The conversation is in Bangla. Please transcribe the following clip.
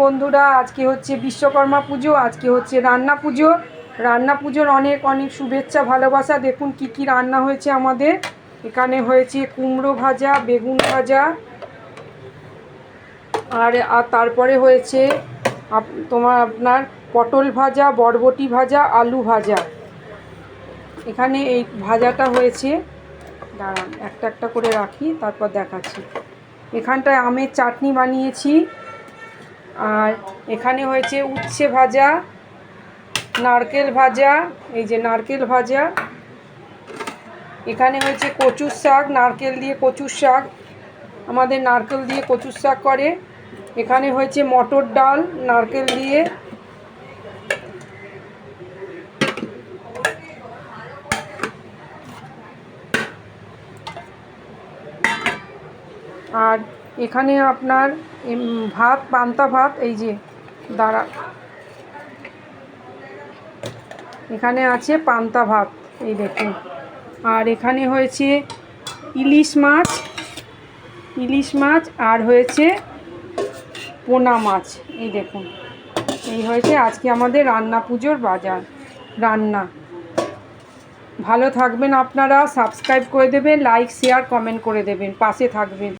বন্ধুরা, আজকে হচ্ছে বিশ্বকর্মা পুজো, আজকে হচ্ছে রান্না পুজো। রান্না পুজোর অনেক অনেক শুভেচ্ছা ভালোবাসা। দেখুন কি কি রান্না হয়েছে আমাদের এখানে। হয়েছে কুমড়ো ভাজা, বেগুন ভাজা, আর তারপরে হয়েছে আপনার পটল ভাজা, বরবটি ভাজা, আলু ভাজা। এখানে এই ভাজাটা হয়েছে, দাঁড়ান একটা একটা করে রাখি তারপর দেখাচ্ছি। এখানটায় আমের চাটনি বানিয়েছি, আর এখানে হয়েছে উচ্ছে ভাজা, নারকেল ভাজা, এই যে নারকেল ভাজা। এখানে হয়েছে কচুর শাক, নারকেল দিয়ে কচুর শাক, আমাদের নারকেল দিয়ে কচুর শাক করে। এখানে হয়েছে মটর ডাল নারকেল দিয়ে। আর এখানে আপনার ভাত, পান্তা ভাত, এই যে দাঁড়া, এখানে আছে পান্তা ভাত, এই দেখুন। আর এখানে হয়েছে ইলিশ মাছ, আর হয়েছে পোনা মাছ, এই দেখুন। এই হয়েছে আজকে আমাদের রান্না পুজোর বাজার রান্না। ভালো থাকবেন আপনারা, সাবস্ক্রাইব করে দেবেন, লাইক শেয়ার কমেন্ট করে দেবেন, পাশে থাকবেন।